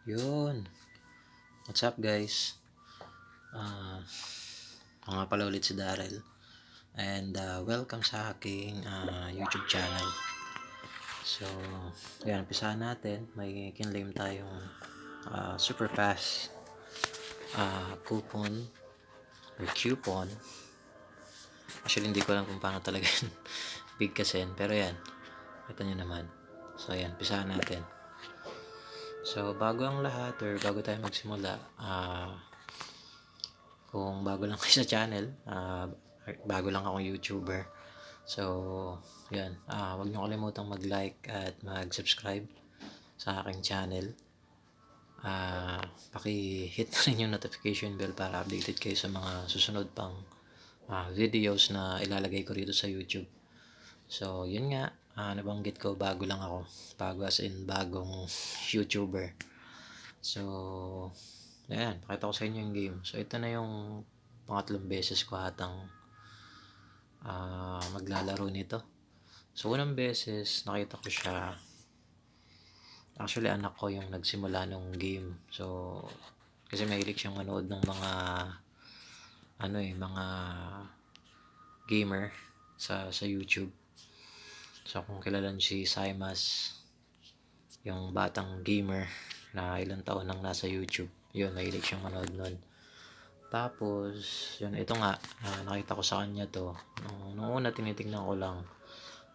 Yun. What's up guys? Ah, ako nga pala ulit si Daryl. And welcome sa aking YouTube channel. So, ayan, umpisahan natin. May kinlaim tayong super fast coupon or coupon. Actually, hindi ko alam kung paano talaga yun bigkasin. Pero yan, ito nyo naman. So, ayan, umpisahan natin. So, bago ang lahat or bago tayo magsimula, kung bago lang kayo sa channel, bago lang akong YouTuber. So, yan. Huwag niyo kalimutang mag-like at mag-subscribe sa aking channel. Paki-hit na rin yung notification bell para updated kayo sa mga susunod pang videos na ilalagay ko rito sa YouTube. So, yun nga. Nabanggit ko, bago lang ako. Bago as in bagong YouTuber. So, ayan. Pakita ko sa inyo yung game. So, ito na yung pangatlong beses ko hatang maglalaro nito. So, unang beses, nakita ko siya. Actually, anak ko yung nagsimula nung game. So, kasi mahilig siyang manood ng mga gamer sa YouTube. So, kung kilala niyo si Simas, yung batang gamer na ilang taon nang nasa YouTube, yun, mahilig siyang manood nun. Tapos, yun, ito nga, nakita ko sa kanya to. Nung una, tinitingnan ko lang.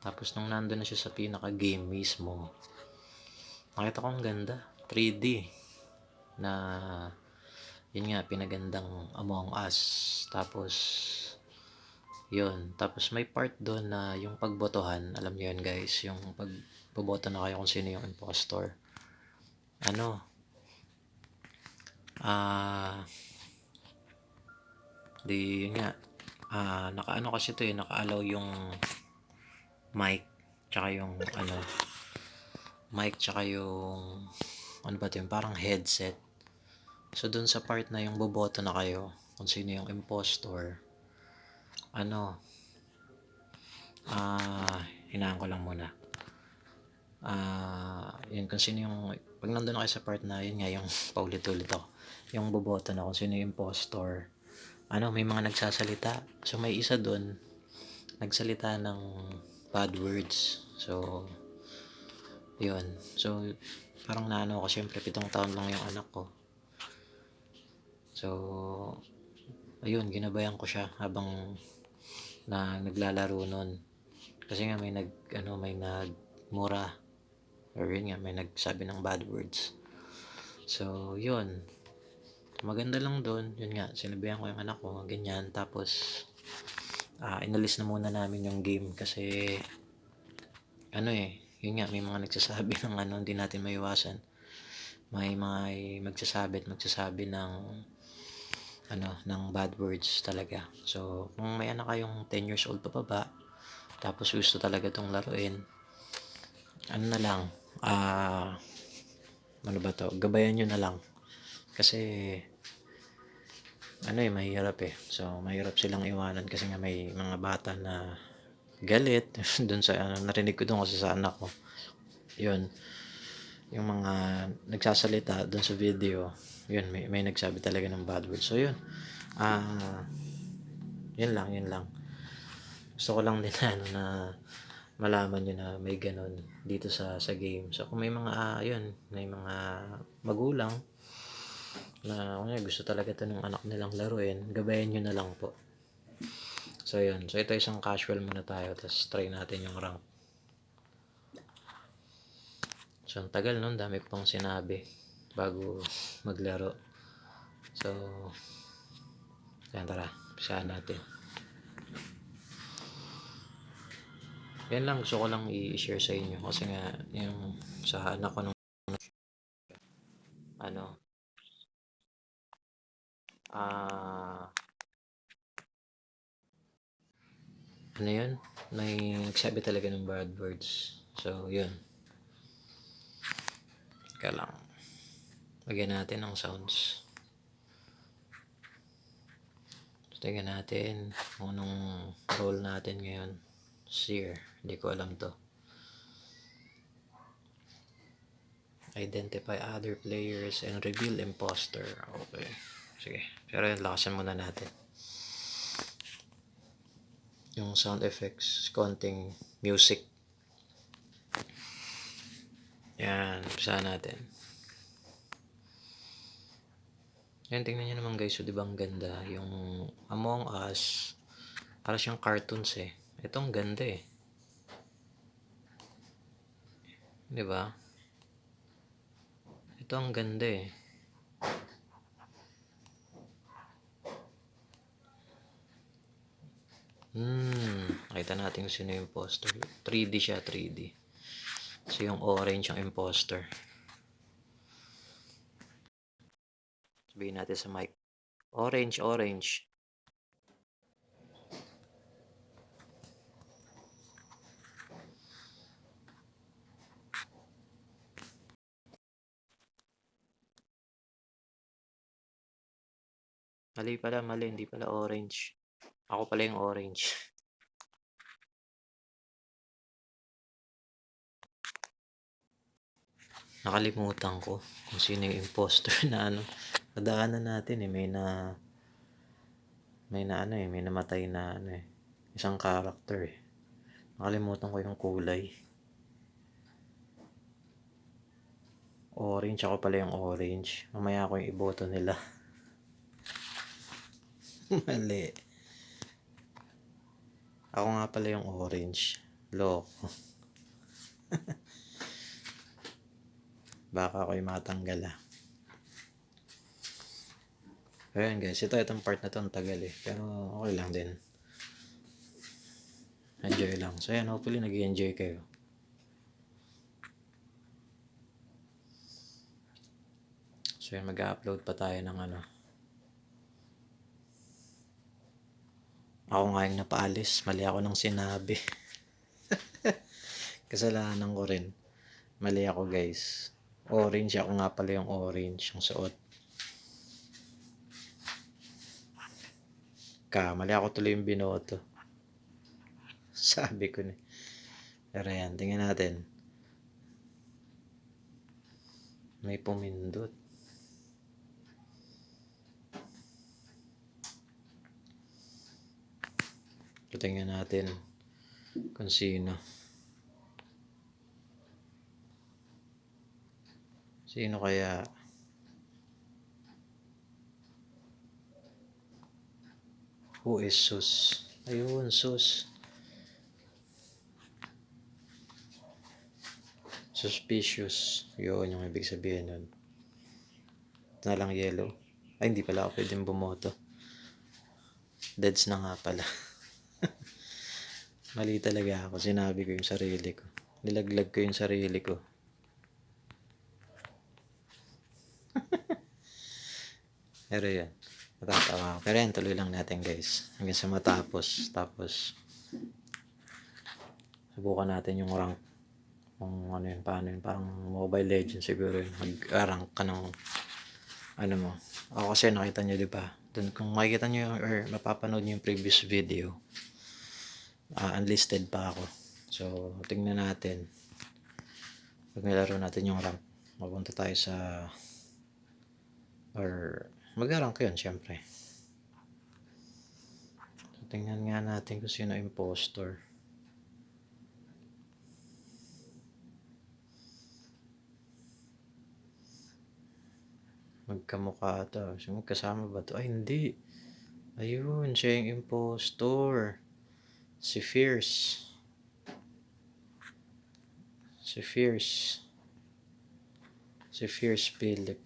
Tapos, nung nandun na siya sa pinaka-game mismo, nakita ko ang ganda. 3D. Na, yun nga, pinagandang Among Us. Tapos, yun. Tapos, may part doon na yung pagbotohan. Alam niyo yun, guys. Yung pagboboto na kayo kung sino yung impostor. Yun nga. Nakaano kasi to naka-allow yung mic. Tsaka yung, mic, tsaka yung, ano ba ito yung parang headset. So, dun sa part na yung boboto na kayo, kung sino yung impostor, hinaan ko lang muna. Yun, kung sino yung, pag nandun na kayo sa part na, yun nga, yung paulit-ulit ako, yung boboto na kung sino yung impostor, may mga nagsasalita. So, may isa dun, nagsalita ng bad words. So, yun. So, parang naano ako, syempre, 7 taon lang yung anak ko. So, ayun, ginabayan ko siya habang naglalaro nun. Kasi nga may nagmura, or yun nga, may nagsabi ng bad words. So, yun. Maganda lang doon, yun nga, sinabihan ko yung anak ko, ganyan. Tapos, inalis na muna namin yung game kasi, yun nga, may mga nagsasabi ng hindi natin maiwasan. May mga magsasabi ng bad words talaga. So, kung may anak kayong 10 years old pa baba, tapos gusto talaga tong laruin, na lang, gabayan nyo na lang. Kasi, mahirap So, mahirap silang iwanan kasi nga may mga bata na galit. Dun sa, narinig ko dun kasi sa anak ko. Yun, yung mga nagsasalita dun sa video, yun, may nagsabi talaga ng bad words. So, yun. Yun lang. Gusto ko lang din na malaman nyo na may ganun dito sa game. So, kung may mga, may mga magulang na gusto talaga ito ng anak nilang laruin, gabayan nyo na lang po. So, yun. So, ito isang casual muna tayo. Tapos, try natin yung rank. So, ang tagal nun. Dami pang sinabi bago maglaro. So, yan, tara. Pisahan natin. Yan lang. Gusto ko lang i-share sa inyo. Kasi nga, yung sa anak ko nung yun? May nagsabi talaga ng bad words. So, yun. Kaya lang. Lagyan natin ng sounds. So, tingnan natin kung anong role natin ngayon. Seer. Hindi ko alam to. Identify other players and reveal imposter. Okay. Sige. Pero yun, lakasan muna natin. Yung sound effects, konting music. Yan, umpisa natin. Yan, tingnan nyo naman guys, so diba ang ganda? Yung Among Us, para siyang cartoons eh. Ito ang ganda eh. Diba? Ito ang ganda eh. Nakita natin kung sino yung imposter. 3D siya, 3D. So yung orange ang imposter. Sabihin natin sa mic. Orange, orange. Mali pala, mali. Hindi pala orange. Ako pala yung orange. Nakalimutan ko kung sino yung imposter na ano. Nadaanan natin eh. May namatay na ano eh. Isang character eh. Nakalimutan ko yung kulay. Orange, ako pala yung orange. Mamaya ako yung iboto nila. Mali. Ako nga pala yung orange. Loko. Baka ako yung matanggal ah. Ayan guys, itong part na to ang tagal eh. Pero okay lang din. Enjoy lang. So ayan, hopefully nag-enjoy kayo. So yan, mag-upload pa tayo ng ano. Ako nga yung napaalis. Mali ako nang sinabi. Kasalanan ko rin. Mali ako guys. Orange, ako nga pala yung orange. Yung suot. Mali ako tuloy yung binoto. Sabi ko na. Pero yan, tingnan natin. May pumindot. Tingnan natin kung sino. Sino kaya? Who is Sus? Ayun, Sus. Suspicious. Yun yung ibig sabihin nun. Ito na lang yellow. Ay, hindi pala ako pwedeng bumoto. Deads na nga pala. Mali talaga ako. Sinabi ko yung sarili ko. Nilaglag ko yung sarili ko. Pero yan. Natatawa ako. Pero yan, tuloy lang natin guys. Hanggang sa matapos. Tapos, subukan natin yung rank. Kung ano yun, paano yun. Parang Mobile Legends siguro yun. Mag-rank ka ng ano mo. Ako kasi nakita nyo diba. Dun, kung makikita nyo or mapapanood nyo yung previous video, unlisted pa ako. So, tingnan natin. Pag nilaro natin yung rank, mapunta tayo sa or mag-rank yun syempre. So, tingnan nga natin kung sino impostor. Magkamukha to. So, magkasama ba to? Ay, hindi. Ayun, siya yung impostor. Si Fierce. Si Fierce Philip.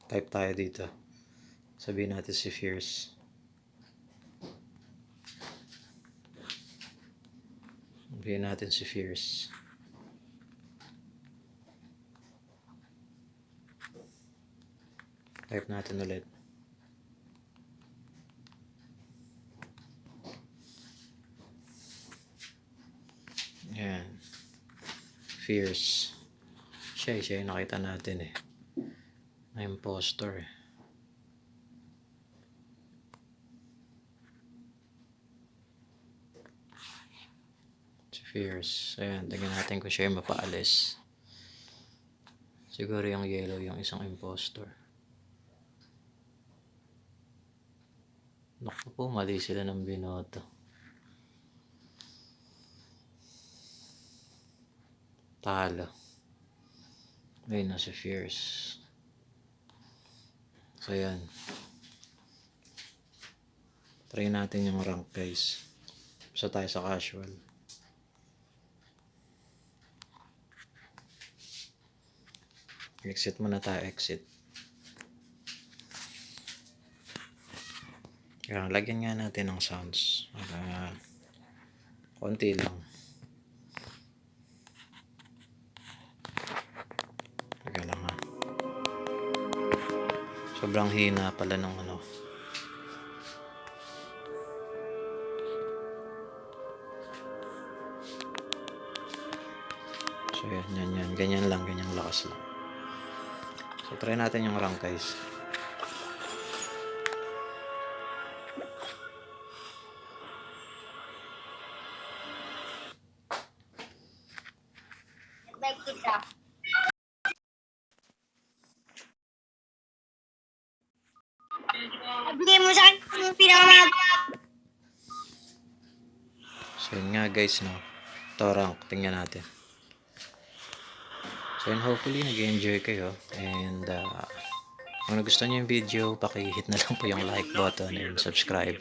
Type tayo dito. Sabihin natin si Fierce. Sabihin natin si Fierce. Type natin ulit. Yan. Fierce. Siya yung nakita natin eh. Na impostor eh. Si Fierce. Ayan, tingnan natin kung siya yung mapaalis. Siguro yung yellow yung isang impostor. Naku po, mali sila ng binoto. Talo. Ayun na si Fierce. So yan. Try natin yung rank guys. Basta tayo sa casual. Exit muna tayo, exit. Yan, lagyan nga natin ng sounds. Konti lang. Teka lang ha. Sobrang hina pala ng ano. So yan. Ganyan lang, ganyang lakas lang. So try natin yung rank guys. Bigay mo sa akin yung pinakamahal. So yun nga guys no. Ito rank, tingnan natin. So yun, hopefully nag-enjoy kayo. And kung nagustuhan nyo yung video, paki-hit na lang po yung like button and subscribe.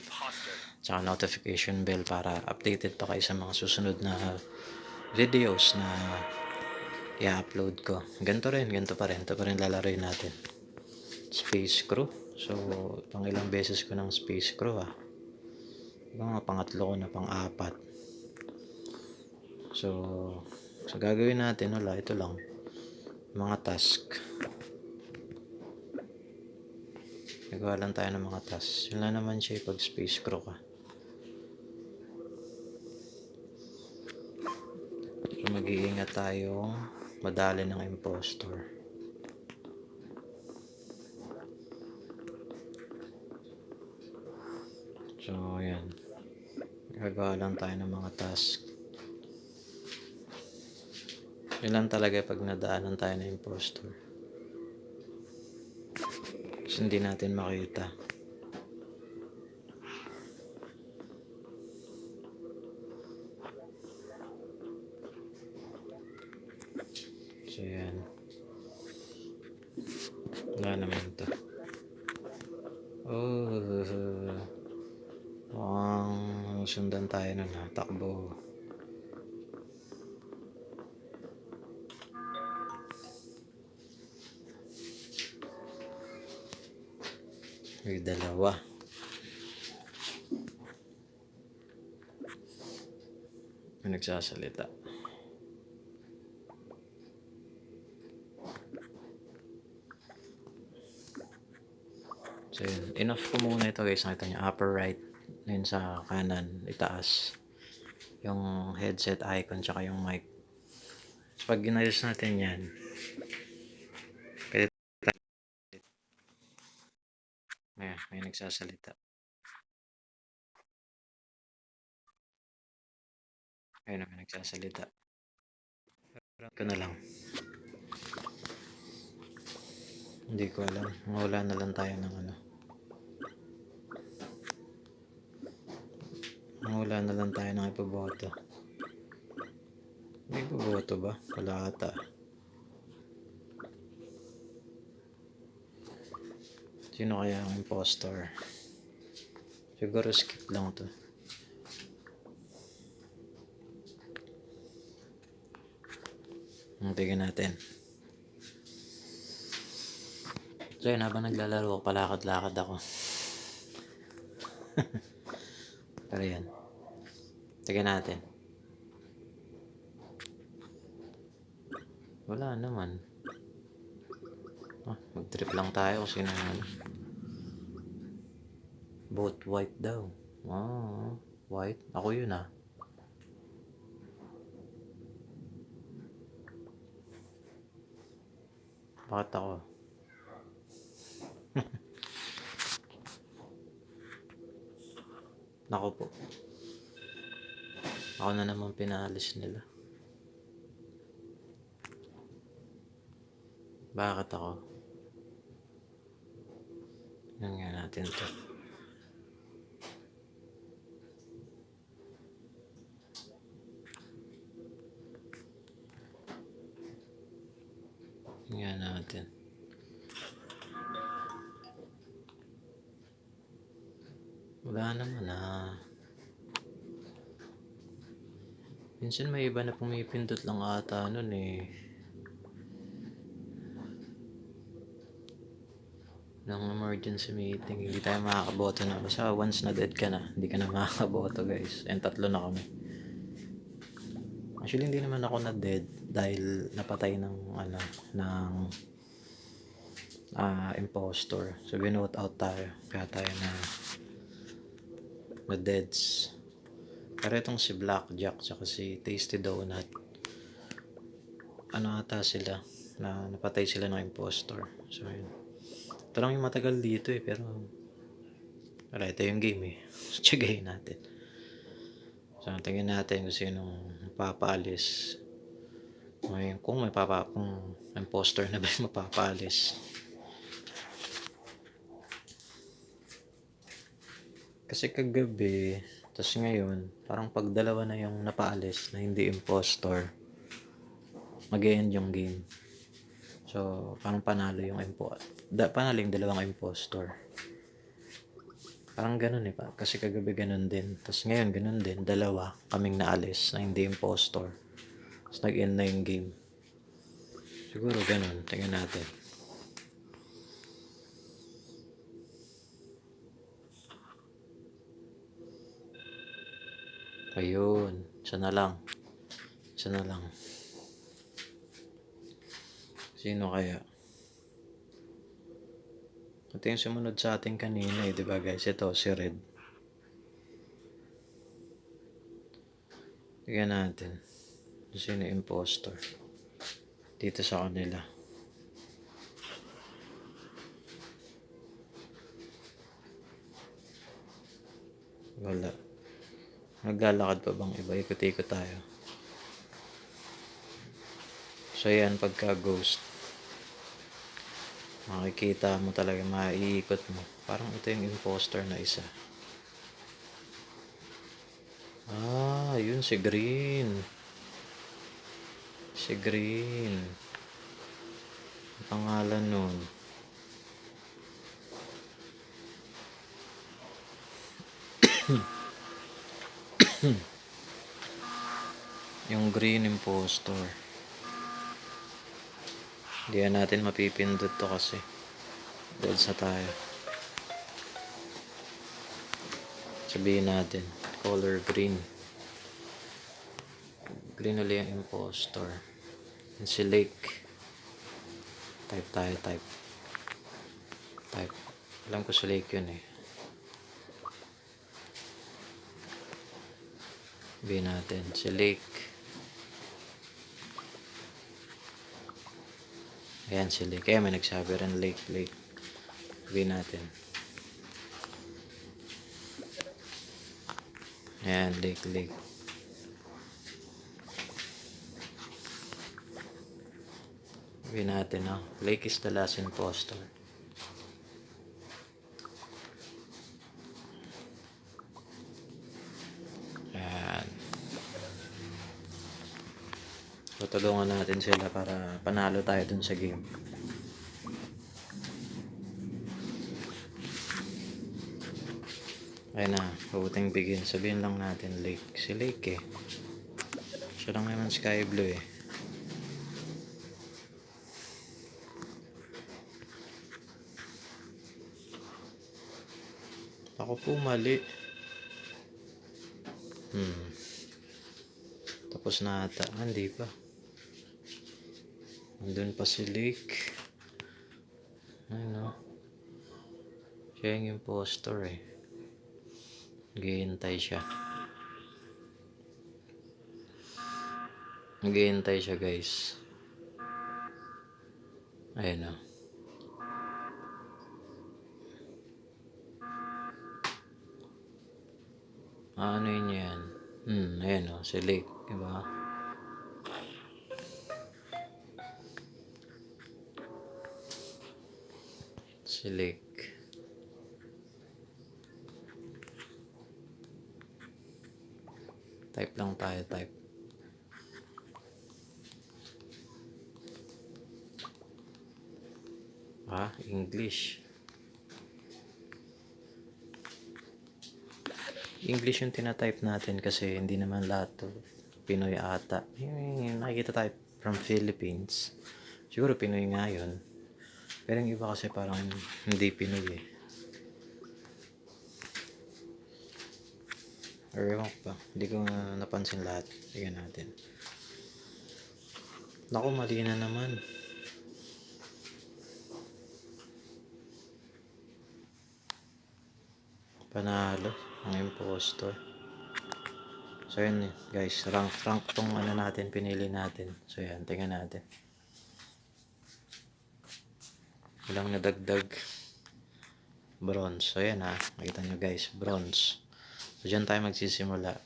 Tsaka notification bell para updated pa kayo sa mga susunod na videos na i-upload ko. Ganito pa rin. Ito pa rin lalaroin natin. Space Crew. So, pang ilang beses ko ng Space Crew ah. Mga pangatlo ko na, pang-apat. So gagawin natin, wala, ito lang. Mga task. Nagawa lang tayo ng mga task. Yun lang naman siya pag Space Crew ka. So mag-iingat tayong madali ng impostor. So yan. Gagawa lang tayo ng mga task. Yun lang talaga pag nadaanan tayo ng impostor. Kasi hindi natin makita. So yan. Wala naman to. Sundan tayo nun ha. Takbo. May dalawa. May nagsasalita. So yun, enough ko muna ito guys. Nakita nyo, upper right. Yun sa kanan, itaas. Yung headset icon tsaka yung mic. So pag ginayos natin yan, pwede tayo. May nagsasalita. Ayun na, may nagsasalita. Ko na lang. Hindi ko alam. Mawala na lang tayo ng ano. Mawala na lang tayo ng ipaboto. May ipaboto ba? Wala ata. Sino kaya ang impostor? Siguro skip lang to. Tingnan natin. So yun, habang naglalaro, palakad-lakad ako. Pero yan. Tingnan natin. Wala naman. Mag-trip lang tayo kasi naman. Both white daw. White? Ako yun ah. Bakit ako? Naku po. Ako na naman pinaalis nila. Bakit ako? Tingnan nga natin to. Tingnan natin. Wala naman Minsan may iba na pumipindot lang ata nun eh. Ng emergency meeting. Hindi tayo makakaboto na. Basta once na dead ka na, hindi ka na makakaboto guys. And 3 na kami. Actually, hindi naman ako na dead dahil napatay ng impostor. So, binote out tayo. Kaya tayo na deads. Pero itong si Blackjack tsaka si Tasty Donut, ata sila na napatay sila ng impostor. So, yun. Ito lang yung matagal dito eh, pero wala, ito yung game eh. Tsagayin natin. So, tingnan natin kung sinong mapapaalis. Ngayon, kung impostor na ba yung mapapaalis. Kasi kagabi, tas ngayon, parang pag dalawa na yung napaalis na hindi impostor, mag-e-end yung game. So, parang panalo yung panalo yung dalawang impostor. Parang ganun eh pa. Kasi kagabi ganun din. Tapos ngayon ganun din. Dalawa kaming naalis na hindi impostor. Tapos nag-end na yung game. Siguro ganun. Tingnan natin. Ayun. Isa na lang. Sino kaya? Ito yung sumunod sa ating kanina eh. Diba guys? Ito si Red. Tingnan natin. Sino yung impostor? Dito sa kanila. Wala. Naglalakad pa bang iba? Ikot-ikot tayo. So yan, pagka ghost, makikita mo talaga, maiikot mo. Parang ito yung imposter na isa. Yun si Green. Ang pangalan nun. Yung Green impostor. Hindi natin mapipindot to kasi dead sa tayo. Sabihin natin color green ulit yung impostor. Yung si Lake, type tayo. Alam ko si Lake yun eh. Sabihin natin si Lake. Ayan si Lake. Kaya may nagsabi rin Lake. Sabihin natin. Ayan, Lake. Sabihin natin, Lake is the last impostor. Ayan. Tutulungan natin sila para panalo tayo dun sa game. Ayun na, pabuting begin. Sabihin lang natin Lake. Si Lake eh. Siya lang naman sky blue eh. Ako po mali. Tapos na ata. Hindi pa. Nandun pa si Lake. Ayun siya yung impostor eh. Naghihintay siya guys. Ayun o. Ano yun yan? Ayun o, si Lake, diba? Si Lake. Type lang tayo, type. English. English yung tinatype natin kasi hindi naman lahat to Pinoy ata. Yung nakikita tayo from Philippines. Siguro Pinoy nga yun. Pero yung iba kasi parang hindi Pinoy eh. Or ewan ko pa. Hindi ko napansin lahat. Tingnan natin. Naku, mali na naman. Panalo ang impostor. So yun guys, rank tong ano natin, pinili natin. So yan, tingnan natin. Ilang nadagdag. Bronze. So yan nakita nyo guys, bronze. So dyan tayo magsisimula.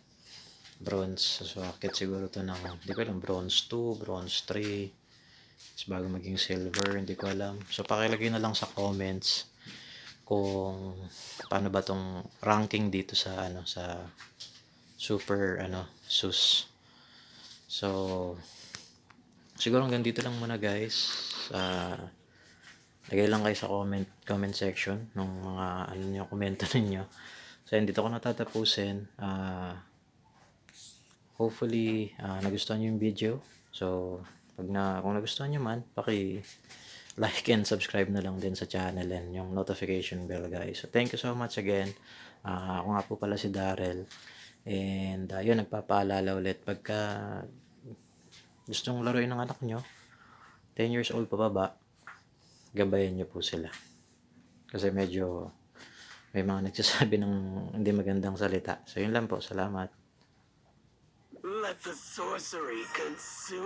Bronze. So akit siguro to ng, hindi ko alam, bronze 2, bronze 3. Tapos bago maging silver, hindi ko alam. So pakilagay na lang sa comments kung paano ba tong ranking dito sa sa super sus. So siguro hanggang dito lang muna guys. Lagay lang kayo sa comment section ng mga niyo, komento ninyo. So yan, dito ko natatapusin. Hopefully nagustuhan niyo yung video. So kung nagustuhan niyo man, like and subscribe na lang din sa channel and yung notification bell guys. So thank you so much again. Ako nga po pala si Darrell. And yun, nagpapaalala ulit, pagka gustong laruin ng anak nyo, 10 years old pababa, gabayan nyo po sila. Kasi medyo may mga nagsasabi ng hindi magandang salita. So yun lang po, salamat. Let the sorcery consume